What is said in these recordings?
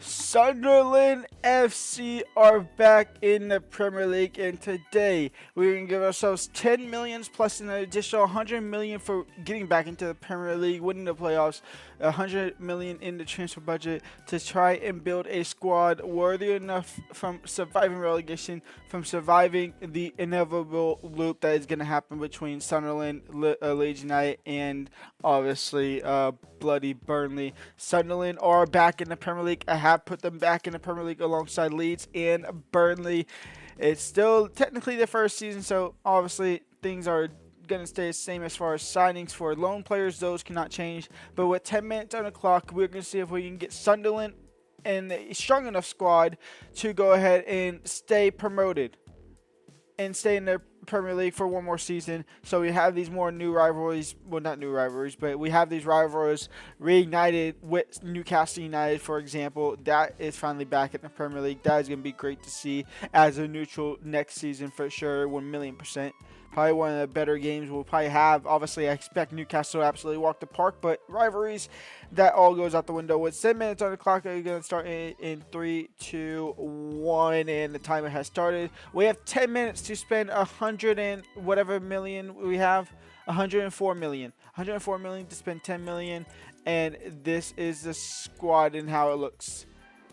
Sunderland FC are back in the Premier League, and today we're going to give ourselves 10 millions plus an additional 100 million for getting back into the Premier League, winning the playoffs, 100 million in the transfer budget to try and build a squad worthy enough from surviving relegation, from surviving the inevitable loop that is going to happen between Sunderland, Leeds United, and obviously bloody Burnley. Sunderland are back in the Premier League. I have put them back in the Premier League alongside Leeds and Burnley. It's still technically the first season, so obviously things are going to stay the same as far as signings for loan players. Those cannot change. But with 10 minutes on the clock, we're going to see if we can get Sunderland and a strong enough squad to go ahead and stay promoted and stay in the Premier League for one more season. So we have these more new rivalries. Well, not new rivalries, but we have these rivalries reignited with Newcastle United, for example. That is finally back in the Premier League. That is going to be great to see as a neutral next season for sure, 1,000,000%. Probably one of the better games we'll probably have. Obviously, I expect Newcastle to absolutely walk the park, but rivalries, that all goes out the window. With 10 minutes on the clock, are going to start in 3, 2, 1, and the timer has started. We have 10 minutes to spend 100 and whatever million we have, 104 million. 104 million to spend 10 million, and this is the squad and how it looks.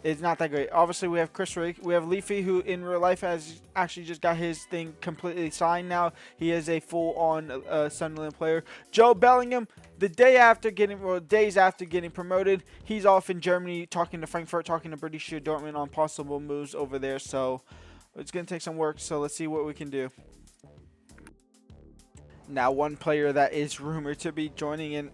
It's not that great. Obviously, we have Chris Rigg. We have Leafy, who in real life has actually just got his thing completely signed now. He is a full-on Sunderland player. Joe Bellingham, the day after getting, well, days after getting promoted, he's off in Germany talking to Frankfurt, talking to Borussia Dortmund on possible moves over there. So it's going to take some work. So let's see what we can do. Now, one player that is rumored to be joining and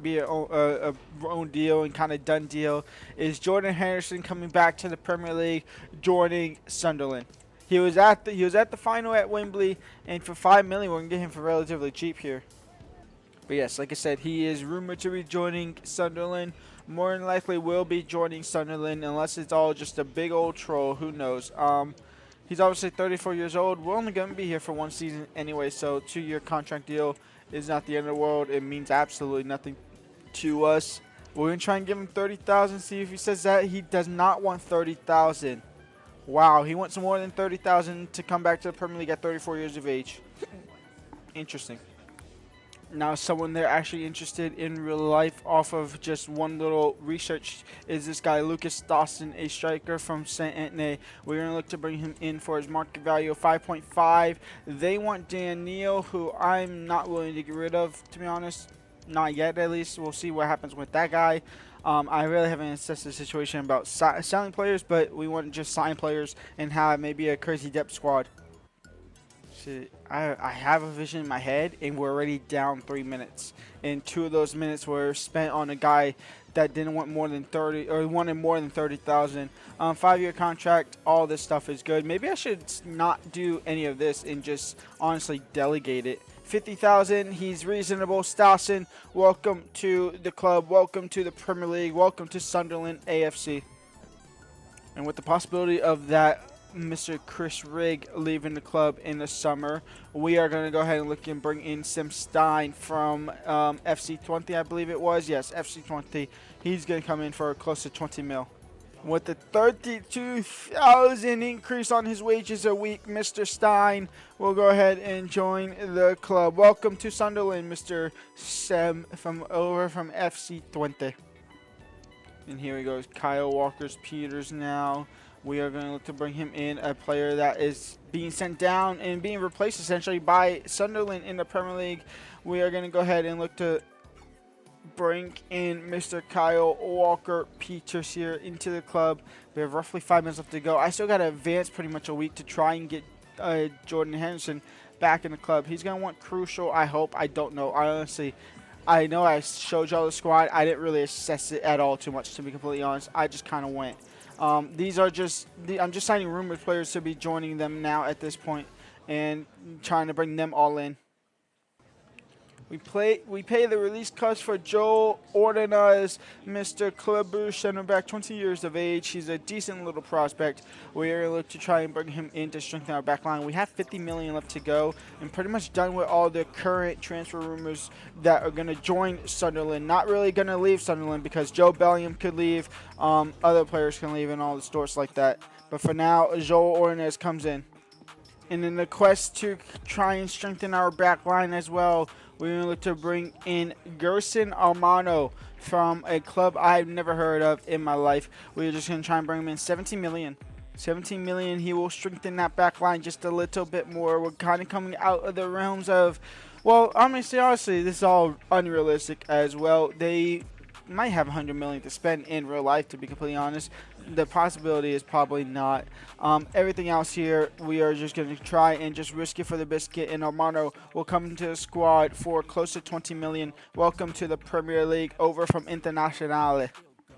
be a own deal and kind of done deal is Jordan Henderson coming back to the Premier League, joining Sunderland. He was at the final at Wembley, and for 5 million, we're gonna get him for relatively cheap here. But yes, like I said, he is rumored to be joining Sunderland. More than likely, will be joining Sunderland unless it's all just a big old troll. Who knows? He's obviously 34 years old. We're only going to be here for one season anyway, so 2-year contract deal is not the end of the world. It means absolutely nothing to us. We're going to try and give him 30,000, see if he says that. He does not want 30,000. Wow, he wants more than 30,000 to come back to the Premier League at 34 years of age. Interesting. Now, someone they're actually interested in real life off of just one little research is this guy, Lucas Dawson, a striker from St. Etienne. We're going to look to bring him in for his market value of 5.5. They want Dan Neal, who I'm not willing to get rid of, to be honest. Not yet, at least. We'll see what happens with that guy. I really haven't assessed the situation about selling players, but we want to just sign players and have maybe a crazy depth squad. I have a vision in my head, and we're already down 3 minutes. And 2 of those minutes were spent on a guy that didn't want more than 30, or wanted more than 30,000. 5-year contract. All this stuff is good. Maybe I should not do any of this and just honestly delegate it. 50,000. He's reasonable. Stawson, welcome to the club. Welcome to the Premier League. Welcome to Sunderland AFC. And with the possibility of that Mr. Chris Rigg leaving the club in the summer, we are going to go ahead and look and bring in Sim Stein from FC20, I believe it was. Yes, FC20. He's going to come in for close to 20 mil. With the 32,000 increase on his wages a week, Mr. Stein will go ahead and join the club. Welcome to Sunderland, Mr. Sem from FC20. And here he goes, Kyle Walker-Peters now. We are going to look to bring him in, a player that is being sent down and being replaced essentially by Sunderland in the Premier League. We are going to go ahead and look to bring in Mr. Kyle Walker-Peters here into the club. We have roughly 5 minutes left to go. I still got to advance pretty much a week to try and get Jordan Henderson back in the club. He's going to want crucial, I hope. I don't know. I know I showed y'all the squad. I didn't really assess it at all too much, to be completely honest. I just kind of went. I'm just signing rumored players to be joining them now at this point and trying to bring them all in. We pay the release cost for Joel Ordenez, Mr. Kleber, center back, 20 years of age. He's a decent little prospect. We are going to look to try and bring him in to strengthen our back line. We have 50 million left to go, and pretty much done with all the current transfer rumors that are going to join Sunderland. Not really going to leave Sunderland because Joe Bellingham could leave, other players can leave, and all the sorts like that. But for now, Joel Ordenez comes in. And in the quest to try and strengthen our back line as well, we're going to look to bring in Gerson Armano from a club I've never heard of in my life. We're just going to try and bring him in 17 million. 17 million, he will strengthen that back line just a little bit more. We're kind of coming out of the realms of, well, honestly, this is all unrealistic as well. They might have 100 million to spend in real life, to be completely honest. The possibility is probably not. Everything else here, we are just going to try and just risk it for the biscuit. And Armano will come into the squad for close to 20 million. Welcome to the Premier League, over from Internazionale.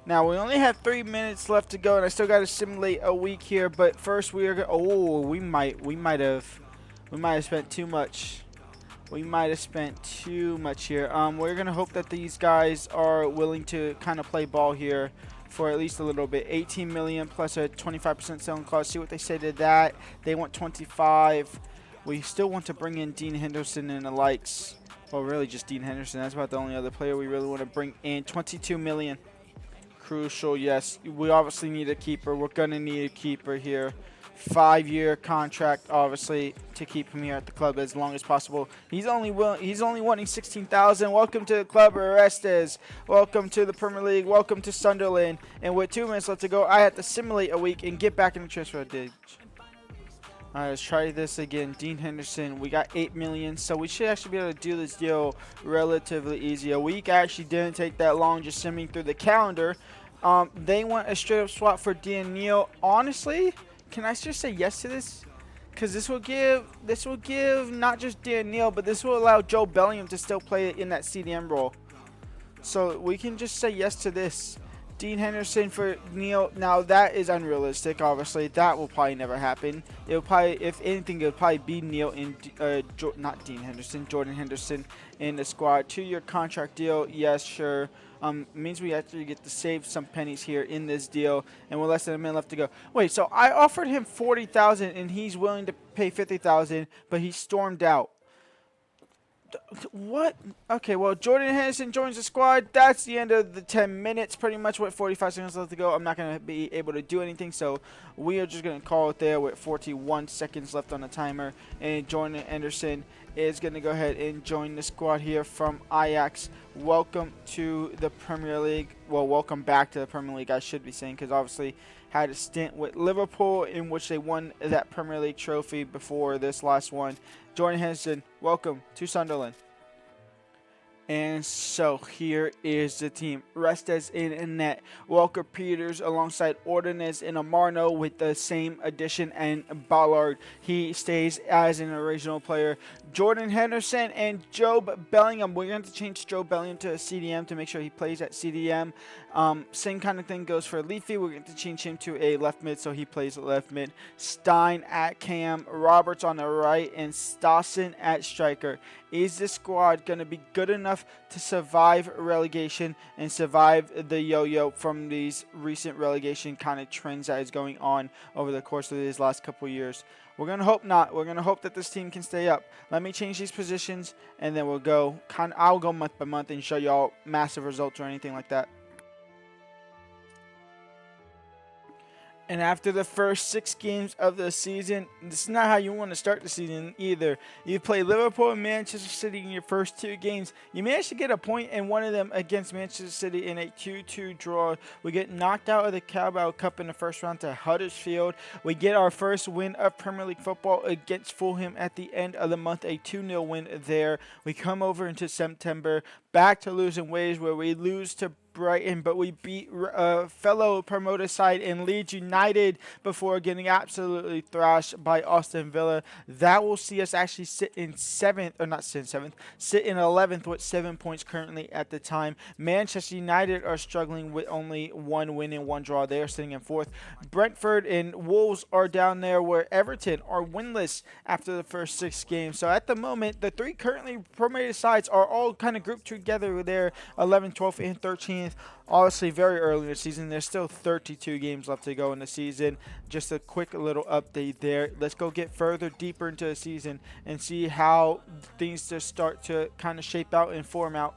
Now, we only have 3 minutes left to go, and I still got to simulate a week here. But first, we are going. Oh, we might have spent too much. We might have spent too much here. We're going to hope that these guys are willing to kind of play ball here for at least a little bit. 18 million plus a 25% selling clause. See what they say to that. They want 25. We still want to bring in Dean Henderson and the likes. Well, really just Dean Henderson. That's about the only other player we really want to bring in. 22 million. Crucial, yes. We obviously need a keeper. We're going to need a keeper here. 5-year contract, obviously, to keep him here at the club as long as possible. He's only wanting 16,000. Welcome to the club, Orestes. Welcome to the Premier League. Welcome to Sunderland. And with 2 minutes left to go, I have to simulate a week and get back in the transfer ditch. All right, let's try this again. Dean Henderson, we got 8 million, so we should actually be able to do this deal relatively easy. A week actually didn't take that long, just simming through the calendar. They want a straight-up swap for Daniel. Honestly, can I just say yes to this? Because this will give not just Daniel, but this will allow Joe Bellingham to still play in that CDM role. So we can just say yes to this. Dean Henderson for Neil. Now that is unrealistic. Obviously, that will probably never happen. It will probably, if anything, it will probably be Neil and not Dean Henderson, Jordan Henderson in the squad. 2-year contract deal. Yes, sure. Means we actually get to save some pennies here in this deal, and we're less than a minute left to go. Wait, so I offered him 40,000, and he's willing to pay 50,000, but he stormed out. What? Okay, well, Jordan Henderson joins the squad. That's the end of the 10 minutes, pretty much with 45 seconds left to go. I'm not going to be able to do anything, so we are just going to call it there with 41 seconds left on the timer. And Jordan Henderson is going to go ahead and join the squad here from Ajax. Welcome to the Premier League. Well, welcome back to the Premier League, I should be saying, because obviously had a stint with Liverpool in which they won that Premier League trophy before this last one. Jordan Henderson, welcome to Sunderland. And so here is the team. Restes in net. Walker Peters alongside Ordonez and Amarno with the same addition, and Ballard. He stays as an original player. Jordan Henderson and Job Bellingham. We're going to change Joe Bellingham to a CDM to make sure he plays at CDM. Same kind of thing goes for Leafy. We're going to change him to a left mid so he plays left mid. Stein at cam. Roberts on the right. And Stassen at striker. Is this squad going to be good enough to survive relegation and survive the yo-yo from these recent relegation kind of trends that is going on over the course of these last couple years? We're going to hope not. We're going to hope that this team can stay up. Let me change these positions, and then we'll go. I'll go month by month and show y'all massive results or anything like that. And after the first 6 games of the season, this is not how you want to start the season either. You play Liverpool and Manchester City in your first 2 games. You managed to get a point in one of them against Manchester City in a 2-2 draw. We get knocked out of the Carabao Cup in the first round to Huddersfield. We get our first win of Premier League football against Fulham at the end of the month, a 2-0 win there. We come over into September, back to losing ways where we lose to Brighton, but we beat fellow promoter side in Leeds United before getting absolutely thrashed by Aston Villa. That will see us actually sit in 7th, or not sit in 7th, sit in 11th with 7 points currently at the time. Manchester United are struggling with only 1 win and 1 draw. They are sitting in 4th. Brentford and Wolves are down there, where Everton are winless after the first 6 games. So at the moment, the 3 currently promoted sides are all kind of grouped together there, 11th, 12th, and 13th. Obviously, very early in the season. There's still 32 games left to go in the season. Just a quick little update there. Let's go get further deeper into the season and see how things just start to kind of shape out and form out.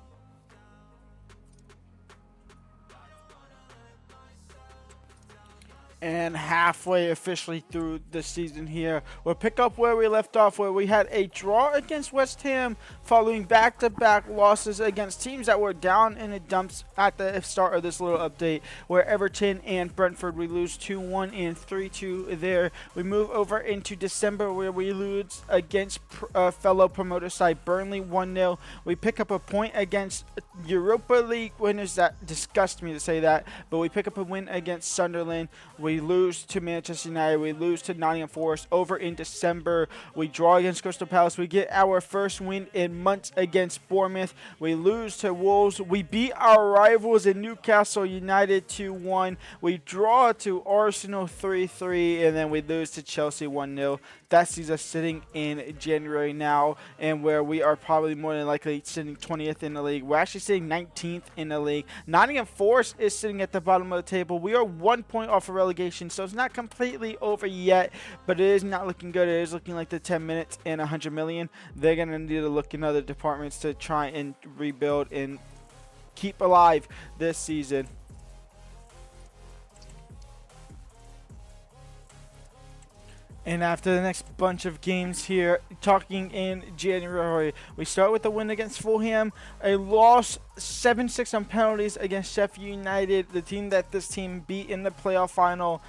And halfway officially through the season here, we'll pick up where we left off, where we had a draw against West Ham following back-to-back losses against teams that were down in the dumps at the start of this little update, where Everton and Brentford, we lose 2-1 and 3-2 there. We move over into December, where we lose against fellow promoter side Burnley 1-0. We pick up a point against Europa League winners. That disgusts me to say that, but we pick up a win against Sunderland. We lose to Manchester United. We lose to Nottingham Forest over in December. We draw against Crystal Palace. We get our first win in months against Bournemouth. We lose to Wolves. We beat our rivals in Newcastle United 2-1. We draw to Arsenal 3-3, and then we lose to Chelsea 1-0. That sees us sitting in January now, and where we are probably more than likely sitting 20th in the league. We're actually sitting 19th in the league. Nottingham Forest is sitting at the bottom of the table. We are 1 point off of relegation, so it's not completely over yet, but it is not looking good. It is looking like the 10 minutes and 100 million. They're going to need to look in other departments to try and rebuild and keep alive this season. And after the next bunch of games here, talking in January, we start with a win against Fulham, a loss 7-6 on penalties against Sheffield United, the team that this team beat in the playoff final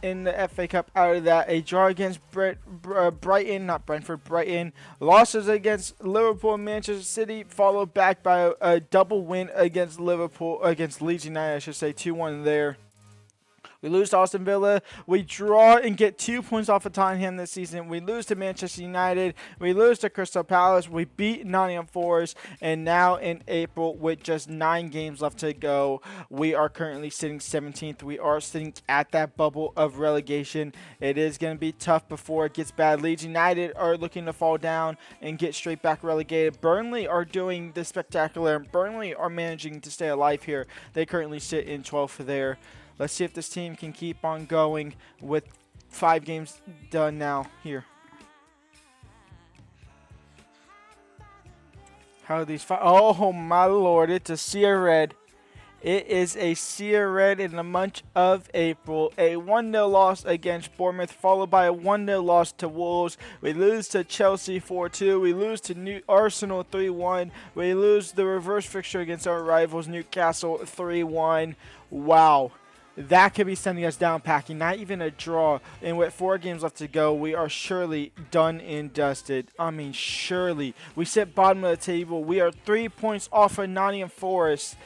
in the FA Cup. Out of that, a draw against Brighton, not Brentford, Brighton. Losses against Liverpool and Manchester City, followed back by a double win against Leeds United, I should say, 2-1 there. We lose to Aston Villa. We draw and get 2 points off of Tottenham this season. We lose to Manchester United. We lose to Crystal Palace. We beat Nottingham Forest. And now in April, with just 9 games left to go, we are currently sitting 17th. We are sitting at that bubble of relegation. It is going to be tough before it gets bad. Leeds United are looking to fall down and get straight back relegated. Burnley are doing the spectacular. Burnley are managing to stay alive here. They currently sit in 12th there. Let's see if this team can keep on going with 5 games done now here. How are these 5? Oh, my Lord. It's a Sea Red. It is a Sea Red in the month of April. A 1-0 loss against Bournemouth, followed by a 1-0 loss to Wolves. We lose to Chelsea 4-2. We lose to Arsenal 3-1. We lose the reverse fixture against our rivals, Newcastle 3-1. Wow. That could be sending us down packing. Not even a draw. And with 4 games left to go, we are surely done and dusted. I mean, surely. We sit bottom of the table. We are 3 points off of Nottingham Forest.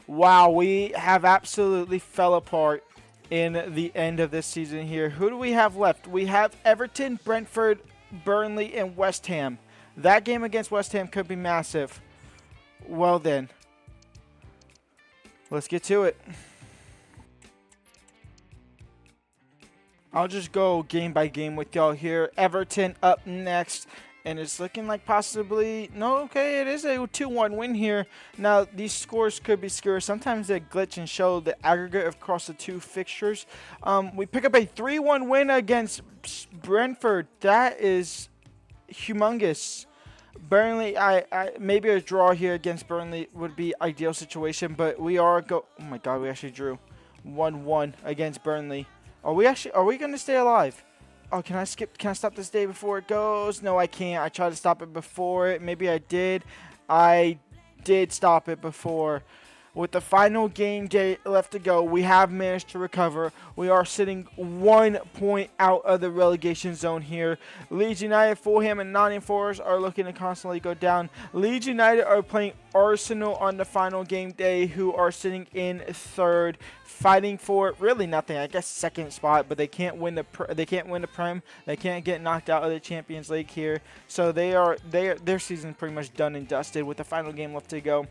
Wow, we have absolutely fell apart in the end of this season here. Who do we have left? We have Everton, Brentford, Burnley, and West Ham. That game against West Ham could be massive. Well then, let's get to it. I'll just go game by game with y'all here. Everton up next. And it's looking like possibly, no, okay, it is a 2-1 win here. Now, these scores could be scary. Sometimes they glitch and show the aggregate across the 2 fixtures. We pick up a 3-1 win against Brentford. That is humongous. Burnley, maybe a draw here against Burnley would be ideal situation. But we are oh my God, we actually drew 1-1 against Burnley. Are we going to stay alive? Oh, can I stop this day before it goes? No, I can't. I tried to stop it before it. Maybe I did. I did stop it before. With the final game day left to go, we have managed to recover. We are sitting 1 point out of the relegation zone here. Leeds United, Fulham, and Nottingham Forest are looking to constantly go down. Leeds United are playing Arsenal on the final game day, who are sitting in third, fighting for really nothing. I guess second spot, but they can't win the Prem. They can't get knocked out of the Champions League here. So their season pretty much done and dusted with the final game left to go.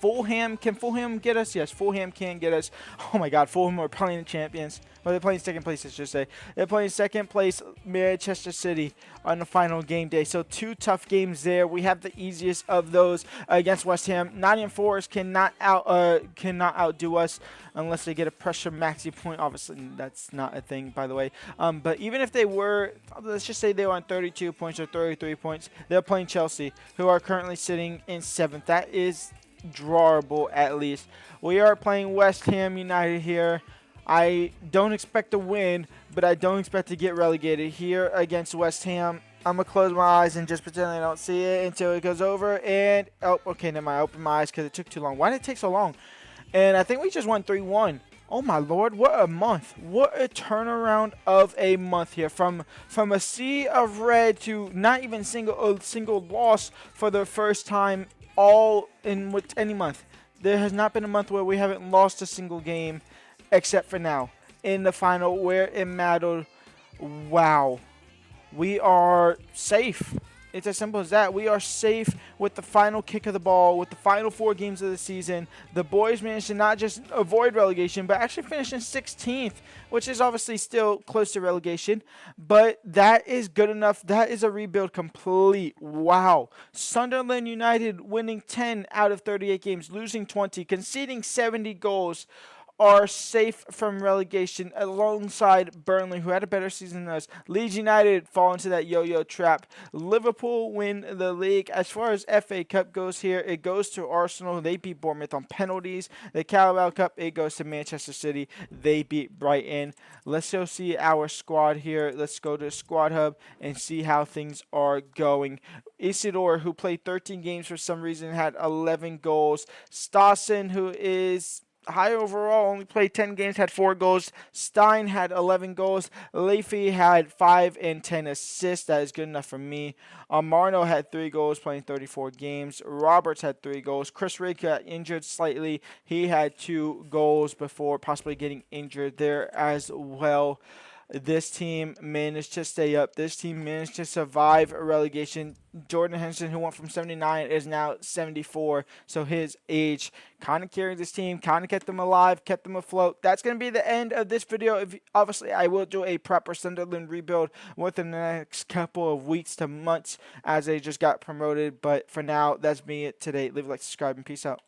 Fulham, can Fulham get us? Yes, Fulham can get us. Oh my God, Fulham are playing the champions. Well, they're playing second place, I should say. They're playing second place Manchester City on the final game day. So 2 tough games there. We have the easiest of those against West Ham. Nottingham Forest cannot outdo us unless they get a pressure maxi point. Obviously, that's not a thing, by the way. But even if they were, let's just say they were on 32 points or 33 points, they're playing Chelsea, who are currently sitting in 7th. That is drawable at least. We are playing West Ham United here. I don't expect to win, but I don't expect to get relegated here against West Ham. I'm going to close my eyes and just pretend I don't see it until it goes over. And, oh, okay, never mind. I opened my eyes because it took too long. Why did it take so long? And I think we just won 3-1. Oh, my Lord, what a month. What a turnaround of a month here. From a sea of red to not even a single loss for the first time all in any month. There has not been a month where we haven't lost a single game except for now in the final where it mattered. Wow, we are safe. It's as simple as that. We are safe with the final kick of the ball, with the final 4 games of the season. The boys managed to not just avoid relegation, but actually finish in 16th, which is obviously still close to relegation. But that is good enough. That is a rebuild complete. Wow. Sunderland United winning 10 out of 38 games, losing 20, conceding 70 goals. Are safe from relegation alongside Burnley, who had a better season than us. Leeds United fall into that yo-yo trap. Liverpool win the league. As far as FA Cup goes here, it goes to Arsenal. They beat Bournemouth on penalties. The Carabao Cup, it goes to Manchester City. They beat Brighton. Let's go see our squad here. Let's go to Squad Hub and see how things are going. Isidore, who played 13 games for some reason, had 11 goals. Stassen, who is high overall, only played 10 games, had 4 goals. Stein had 11 goals. Leafy had 5 and 10 assists. That is good enough for me. Marno had 3 goals, playing 34 games. Roberts had 3 goals. Chris Rigg got injured slightly. He had 2 goals before possibly getting injured there as well. This team managed to stay up. This team managed to survive a relegation. Jordan Henderson, who went from 79, is now 74. So his age kind of carried this team, kind of kept them alive, kept them afloat. That's going to be the end of this video. Obviously, I will do a proper Sunderland rebuild within the next couple of weeks to months as they just got promoted. But for now, that's me today. Leave a like, subscribe, and peace out.